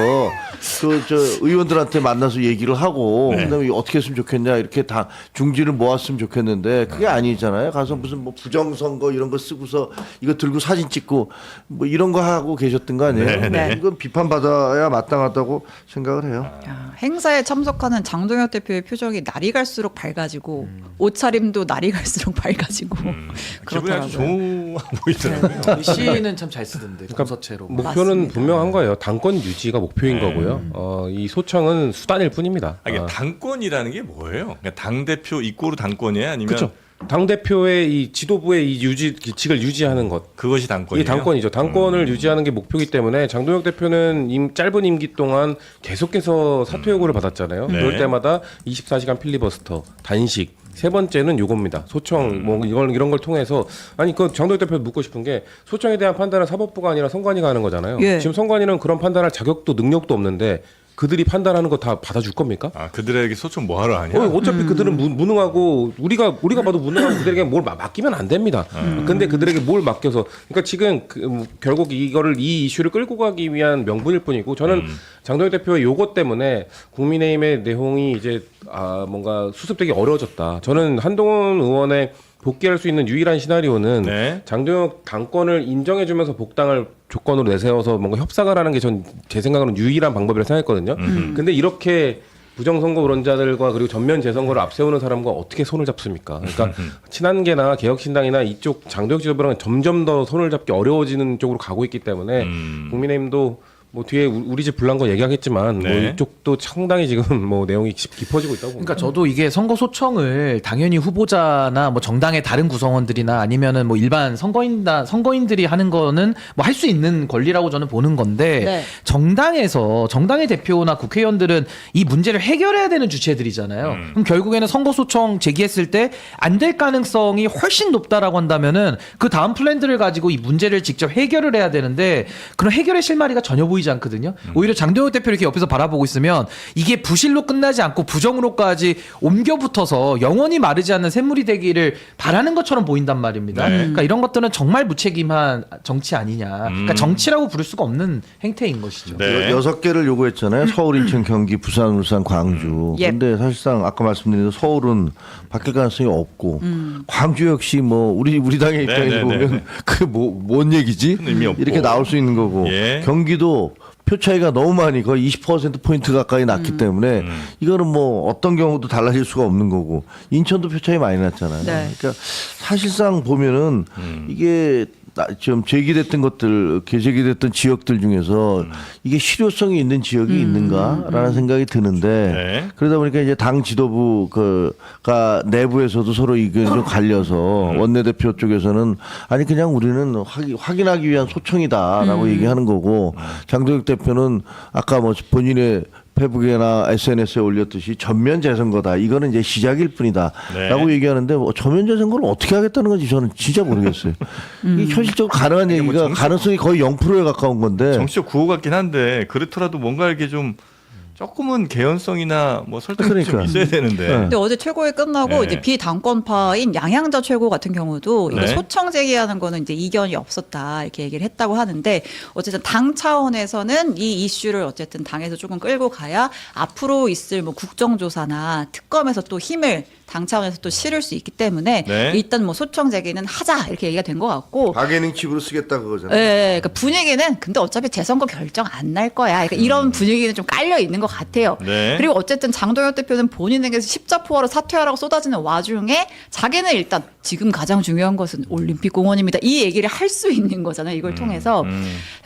그 저 의원들한테 만나서 얘기를 하고 네. 그다음에 어떻게 했으면 좋겠냐 이렇게 다 중지를 모았으면 좋겠는데 그게 아니잖아요. 가서 무슨 뭐 부정선거 이런 거 쓰고서 이거 들고 사진 찍고 뭐 이런 거 하고 계셨던 거 아니에요? 네, 네. 이건 비판받아야 마땅하다고 생각을 해요. 행사에 참석하는 장동혁 대표의 표정이 날이 갈수록 밝아지고 옷차림도 날이 갈수록 밝아지고 기분이 아주 그렇더라고요. 좋아 보이더라고요. 시는 참 잘 쓰던데 검서체로. 목표는 맞습니다. 분명한 거예요. 당권 유지가 목표인 거고요. 이 소청은 수단일 뿐입니다. 아, 이게 당권이라는 게 뭐예요? 그러니까 당 대표 이꼬르 당권이에요? 아니면 그렇죠. 당 대표의 이 지도부의 이 기칙을 유지하는 것. 그것이 당권이에요? 이게 당권이죠. 당권을 유지하는 게 목표이기 때문에 장동혁 대표는 짧은 임기 동안 계속해서 사퇴 요구를 받았잖아요. 네. 그럴 때마다 24시간 필리버스터, 단식 세 번째는 요겁니다. 소청 뭐 이런 걸 통해서 아니 그 장도혁 대표 묻고 싶은 게 소청에 대한 판단은 사법부가 아니라 선관위가 하는 거잖아요. 예. 지금 선관위는 그런 판단할 자격도 능력도 없는데 그들이 판단하는 거 다 받아줄 겁니까? 아, 그들에게 소청 뭐 하러 하냐? 어차피 그들은 무능하고 우리가 봐도 무능하고 그들에게 뭘 맡기면 안 됩니다. 근데 그들에게 뭘 맡겨서 그러니까 지금 결국 이 이슈를 끌고 가기 위한 명분일 뿐이고 저는 장도혁 대표의 요것 때문에 국민의힘의 내용이 이제 뭔가 수습되기 어려워졌다. 저는 한동훈 의원의 복귀할 수 있는 유일한 시나리오는 네. 장도혁 당권을 인정해주면서 복당을 조건으로 내세워서 뭔가 협상을 하는 게 제 생각으로는 유일한 방법이라고 생각했거든요. 근데 이렇게 부정선거 우론자들과 그리고 전면 재선거를 앞세우는 사람과 어떻게 손을 잡습니까? 그러니까 친한계나 개혁신당이나 이쪽 장도혁 지도부랑 점점 더 손을 잡기 어려워지는 쪽으로 가고 있기 때문에 국민의힘도 뭐 뒤에 우리 집 불난 거 얘기하겠지만 네. 뭐 이쪽도 상당히 지금 뭐 내용이 깊어지고 있다고 봅니다. 그러니까 저도 이게 선거 소청을 당연히 후보자나 뭐 정당의 다른 구성원들이나 아니면은 뭐 일반 선거인들이 하는 거는 뭐 할 수 있는 권리라고 저는 보는 건데 네. 정당의 대표나 국회의원들은 이 문제를 해결해야 되는 주체들이잖아요. 그럼 결국에는 선거 소청 제기했을 때 안 될 가능성이 훨씬 높다라고 한다면은 그 다음 플랜들을 가지고 이 문제를 직접 해결을 해야 되는데 그런 해결의 실마리가 전혀 보이지 않거든요. 오히려 장도혁 대표 이렇게 옆에서 바라보고 있으면 이게 부실로 끝나지 않고 부정으로까지 옮겨 붙어서 영원히 마르지 않는 샘물이 되기를 바라는 것처럼 보인단 말입니다. 네. 그러니까 이런 것들은 정말 무책임한 정치 아니냐. 그러니까 정치라고 부를 수가 없는 행태인 것이죠. 네. 6개를 요구했잖아요. 서울, 인천, 경기, 부산, 울산, 광주. 예. 근데 사실상 아까 말씀드린 대로 서울은 바뀔 가능성이 없고 광주 역시 뭐 우리 당의 입장에서 보면 그게 뭔 얘기지? 의미 없고. 이렇게 나올 수 있는 거고. 예. 경기도 표 차이가 너무 많이 거의 20%포인트 가까이 났기 때문에 이거는 뭐 어떤 경우도 달라질 수가 없는 거고 인천도 표 차이 많이 났잖아요. 네. 그러니까 사실상 보면은 이게 좀 제기됐던 것들, 재제기됐던 지역들 중에서 이게 실효성이 있는 지역이 있는가라는 생각이 드는데 네. 그러다 보니까 이제 당 지도부가 내부에서도 서로 의견이 좀 갈려서 원내대표 쪽에서는 아니 그냥 우리는 확인하기 위한 소청이다라고 얘기하는 거고 장도혁 대표는 아까 뭐 본인의 페북이나 SNS에 올렸듯이 전면 재선거다. 이거는 이제 시작일 뿐이다. 네. 라고 얘기하는데 뭐 전면 재선거를 어떻게 하겠다는 건지 저는 진짜 모르겠어요. 이게 현실적으로 가능한 이게 뭐 얘기가 가능성이 거의 0%에 가까운 건데. 정치적 구호 같긴 한데 그렇더라도 뭔가 이렇게 좀 조금은 개연성이나 뭐 설득이 좀 있어야 되는데. 근데 어제 최고위 끝나고 네. 이제 비당권파인 양양자 최고 같은 경우도 이거 네. 소청 제기하는 거는 이제 이견이 없었다 이렇게 얘기를 했다고 하는데 어쨌든 당 차원에서는 이 이슈를 어쨌든 당에서 조금 끌고 가야 앞으로 있을 뭐 국정조사나 특검에서 또 힘을 당 차원에서 또 실을 수 있기 때문에 네. 일단 뭐 소청 제기는 하자 이렇게 얘기가 된 것 같고. 바게닝 칩으로 쓰겠다 그거잖아요. 네, 그러니까 분위기는 근데 어차피 재선거 결정 안 날 거야. 그러니까 이런 분위기는 좀 깔려 있는 것 같아요. 네. 그리고 어쨌든 장도혁 대표는 본인에게서 십자포화로 사퇴하라고 쏟아지는 와중에 자기는 일단 지금 가장 중요한 것은 올림픽 공헌입니다. 이 얘기를 할 수 있는 거잖아요. 이걸 통해서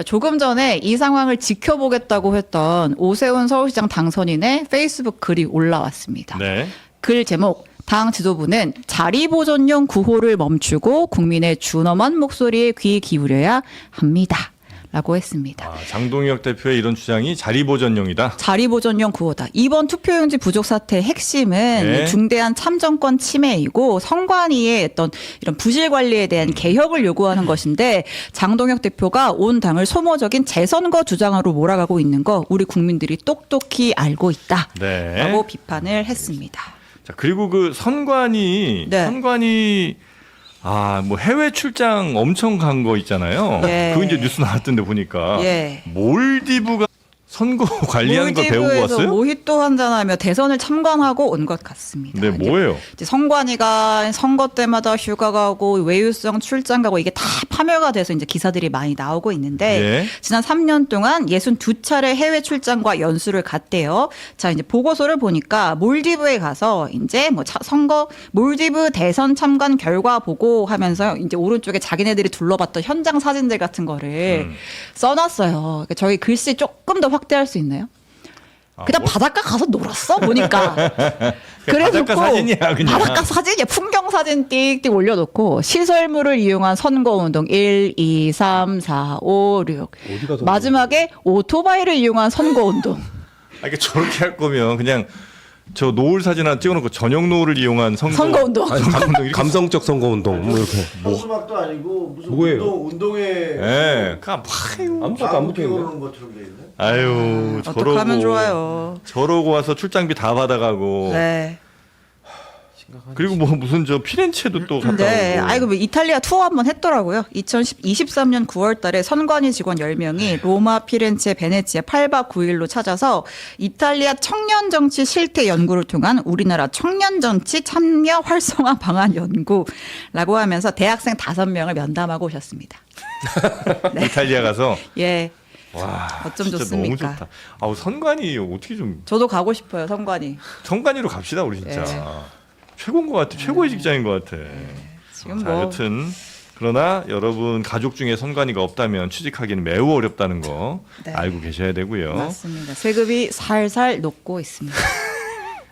조금 전에 이 상황을 지켜보겠다고 했던 오세훈 서울시장 당선인의 페이스북 글이 올라왔습니다. 네. 글 제목 당 지도부는 자리보존용 구호를 멈추고 국민의 준엄한 목소리에 귀 기울여야 합니다. 라고 했습니다. 장동혁 대표의 이런 주장이 자리보전용이다. 자리보존용 구호다. 이번 투표용지 부족 사태의 핵심은 네. 중대한 참정권 침해이고 선관위의 어떤 이런 부실 관리에 대한 개혁을 요구하는 것인데 장동혁 대표가 온 당을 소모적인 재선거 주장으로 몰아가고 있는 거 우리 국민들이 똑똑히 알고 있다. 네. 라고 비판을 했습니다. 자, 그리고 그 선관위 뭐 해외 출장 엄청 간 거 있잖아요. 예. 그거 이제 뉴스 나왔던데 보니까 예. 몰디브가 선거 관리하는 거 배우고 몰디브에서 왔어요? 모히또 한잔하며 대선을 참관하고 온 것 같습니다. 네, 뭐예요? 이제 선관위가 선거 때마다 휴가 가고 외유성 출장 가고 이게 다 파묘가 돼서 이제 기사들이 많이 나오고 있는데 예. 지난 3년 동안 62차례 해외 출장과 연수를 갔대요. 자, 이제 보고서를 보니까 몰디브에 가서 이제 뭐 선거 몰디브 대선 참관 결과 보고하면서 이제 오른쪽에 자기네들이 둘러봤던 현장 사진들 같은 거를 써놨어요. 그러니까 저희 글씨 조금 더 확대할 수 있나요? 그냥 바닷가 가서 놀았어 보니까. 바닷가 사진이야 그냥. 바닷가 사진이야. 풍경 사진 띡띡 올려놓고 시설물을 이용한 선거운동 1, 2, 3, 4, 5, 6. 마지막에 오토바이를 이용한 선거운동. 이게 저렇게 할 거면 그냥 저 노을 사진 하나 찍어놓고 저녁 노을을 이용한 선거운동. 아니, 감성적 선거운동 뭐 이렇게 현수막도 아니고 무슨 뭐예요? 운동회 예, 아무것도 안 붙어 있는데. 것처럼 돼 있네. 아유 어떡하면 좋아요. 저러고 와서 출장비 다 받아가고. 네. 그리고 뭐 무슨 저 피렌체도 또 갔다 네. 오고. 아이고 뭐 이탈리아 투어 한번 했더라고요. 2023년 9월 달에 선관위 직원 10명이 로마, 피렌체, 베네치아 8박 9일로 찾아서 이탈리아 청년 정치 실태 연구를 통한 우리나라 청년 정치 참여 활성화 방안 연구라고 하면서 대학생 5명을 면담하고 오셨습니다. 네. 이탈리아 가서. 예. 와, 어쩜 진짜 좋습니까? 너무 좋다. 아우 선관위 어떻게 좀 저도 가고 싶어요, 선관위. 선관위로 갑시다 우리 진짜. 네. 최고인 것 같아. 최고의 직장인 것 같아. 지금 자, 뭐 여튼 그러나 여러분 가족 중에 선관위가 없다면 취직하기는 매우 어렵다는 거 네. 알고 계셔야 되고요. 맞습니다. 세금이 살살 녹고 있습니다.